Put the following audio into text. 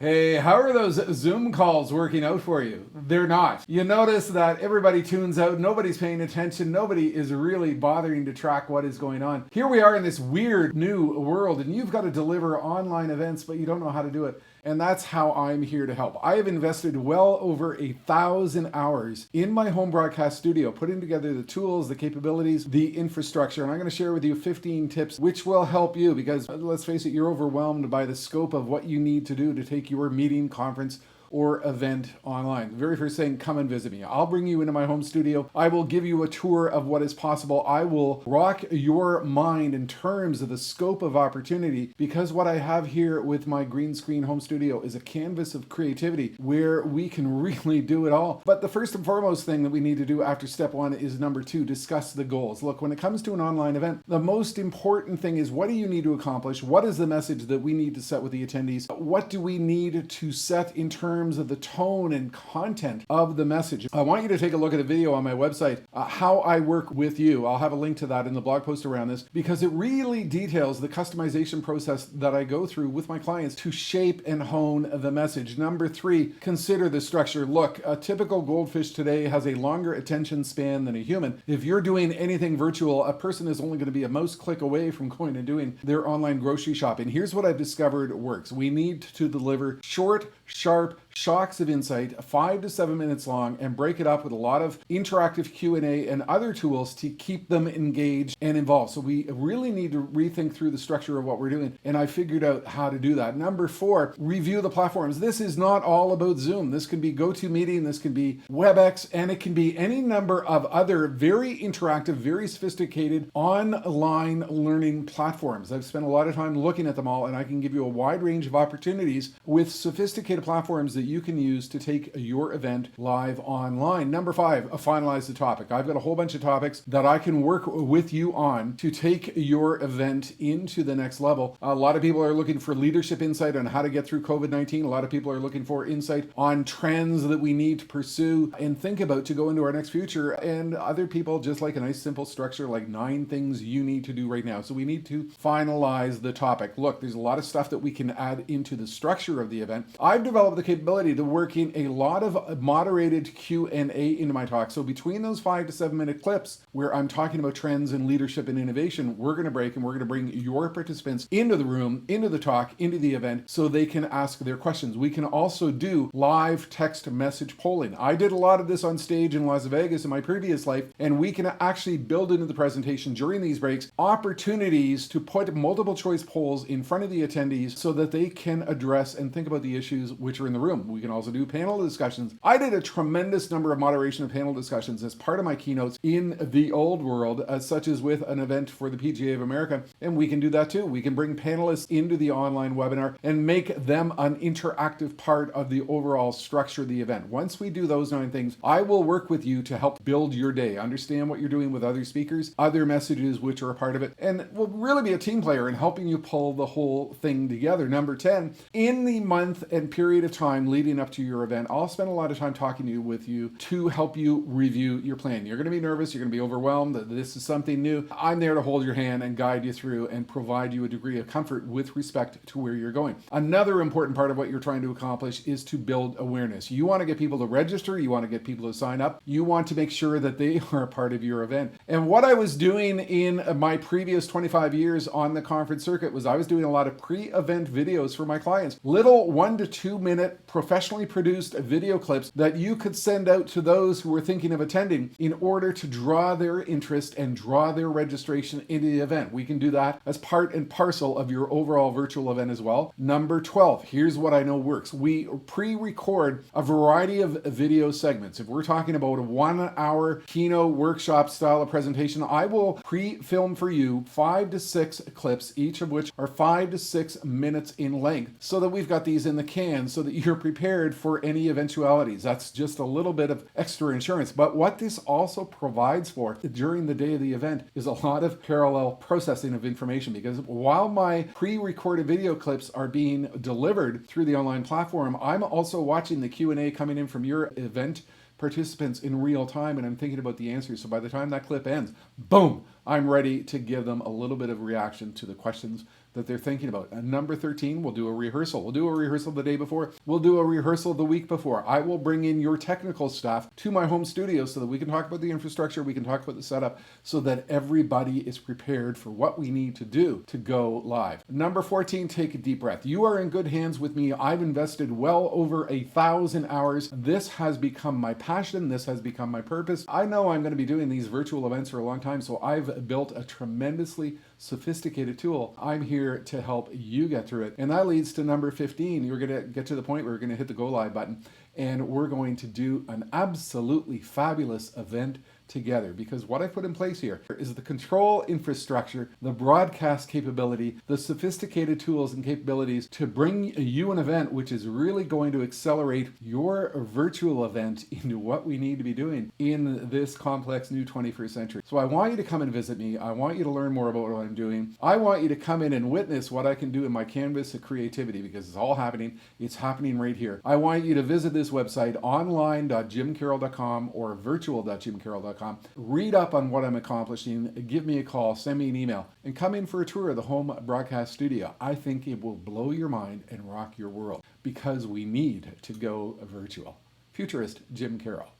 Hey, how are those Zoom calls working out for you? They're not. You notice that everybody tunes out, nobody's paying attention, nobody is really bothering to track what is going on. Here we are in this weird new world, and you've got to deliver online events, but you don't know how to do it. And that's how I'm here to help. I have invested well over 1,000 hours in my home broadcast studio, putting together the tools, the capabilities, the infrastructure. And I'm going to share with you 15 tips which will help you because let's face it, you're overwhelmed by the scope of what you need to do to take your meeting, conference, or event online. The very first thing, come and visit me. I'll bring you into my home studio. I will give you a tour of what is possible. I will rock your mind in terms of the scope of opportunity because what I have here with my green screen home studio is a canvas of creativity where we can really do it all. But the first and foremost thing that we need to do after step one is number two, discuss the goals. Look, when it comes to an online event, the most important thing is what do you need to accomplish? What is the message that we need to set with the attendees? What do we need to set in terms of the tone and content of the message? I want you to take a look at a video on my website, How I Work With You. I'll have a link to that in the blog post around this because it really details the customization process that I go through with my clients to shape and hone the message. Number three, consider the structure. Look, a typical goldfish today has a longer attention span than a human. If you're doing anything virtual, a person is only going to be a mouse click away from going and doing their online grocery shopping. Here's what I've discovered works. We need to deliver short, sharp shocks of insight, 5 to 7 minutes long, and break it up with a lot of interactive Q&A and other tools to keep them engaged and involved. So we really need to rethink through the structure of what we're doing, and I figured out how to do that. Number four, review the platforms. This is not all about Zoom. This can be GoToMeeting, this can be WebEx, and it can be any number of other very interactive, very sophisticated online learning platforms. I've spent a lot of time looking at them all, and I can give you a wide range of opportunities with sophisticated platforms that you can use to take your event live online. Number five, finalize the topic. I've got a whole bunch of topics that I can work with you on to take your event into the next level. A lot of people are looking for leadership insight on how to get through COVID-19. A lot of people are looking for insight on trends that we need to pursue and think about to go into our next future. And other people just like a nice simple structure like 9 things you need to do right now. So we need to finalize the topic. Look, there's a lot of stuff that we can add into the structure of the event. I've developed the capability to work in a lot of moderated Q&A into my talk. So between those 5 to 7 minute clips where I'm talking about trends and leadership and innovation, we're going to break and we're going to bring your participants into the room, into the talk, into the event so they can ask their questions. We can also do live text message polling. I did a lot of this on stage in Las Vegas in my previous life, and we can actually build into the presentation during these breaks opportunities to put multiple choice polls in front of the attendees so that they can address and think about the issues which are in the room. We can also do panel discussions. I did a tremendous number of moderation of panel discussions as part of my keynotes in the old world, such as with an event for the PGA of America, and we can do that too. We can bring panelists into the online webinar and make them an interactive part of the overall structure of the event. Once we do those 9 things, I will work with you to help build your day, understand what you're doing with other speakers, other messages which are a part of it, and we'll really be a team player in helping you pull the whole thing together. Number 10, in the month and period of time leading up to your event, I'll spend a lot of time talking with you to help you review your plan. You're going to be nervous, you're going to be overwhelmed, this is something new. I'm there to hold your hand and guide you through and provide you a degree of comfort with respect to where you're going. Another important part of what you're trying to accomplish is to build awareness. You want to get people to register, you want to get people to sign up, you want to make sure that they are a part of your event. And what I was doing in my previous 25 years on the conference circuit was I was doing a lot of pre-event videos for my clients, little 1 to 2 minute professionally produced video clips that you could send out to those who were thinking of attending in order to draw their interest and draw their registration into the event. We can do that as part and parcel of your overall virtual event as well. Number 12, here's what I know works. We pre-record a variety of video segments. If we're talking about a 1 hour keynote workshop style of presentation, I will pre-film for you 5 to 6 clips, each of which are 5 to 6 minutes in length, so that we've got these in the can so that you're prepared for any eventualities. That's just a little bit of extra insurance. But what this also provides for during the day of the event is a lot of parallel processing of information, because while my pre-recorded video clips are being delivered through the online platform, I'm also watching the Q&A coming in from your event participants in real time, and I'm thinking about the answers. So by the time that clip ends, boom, I'm ready to give them a little bit of reaction to the questions that they're thinking about. Number 13, we'll do a rehearsal. We'll do a rehearsal the day before. We'll do a rehearsal the week before. I will bring in your technical staff to my home studio so that we can talk about the infrastructure, we can talk about the setup, so that everybody is prepared for what we need to do to go live. Number 14, take a deep breath. You are in good hands with me. I've invested well over 1,000 hours. This has become my passion. This has become my purpose. I know I'm going to be doing these virtual events for a long time, so I've built a tremendously sophisticated tool. I'm here to help you get through it. And that leads to number 15. You're going to get to the point where we're going to hit the go live button, and we're going to do an absolutely fabulous event together, because what I put in place here is the control infrastructure, the broadcast capability, the sophisticated tools and capabilities to bring you an event which is really going to accelerate your virtual event into what we need to be doing in this complex new 21st century. So I want you to come and visit me. I want you to learn more about what I'm doing. I want you to come in and witness what I can do in my canvas of creativity, because it's all happening. It's happening right here. I want you to visit this website, online.jimcarroll.com or virtual.jimcarroll.com. Read up on what I'm accomplishing, give me a call, send me an email, and come in for a tour of the home broadcast studio. I think it will blow your mind and rock your world, because we need to go virtual. Futurist Jim Carroll.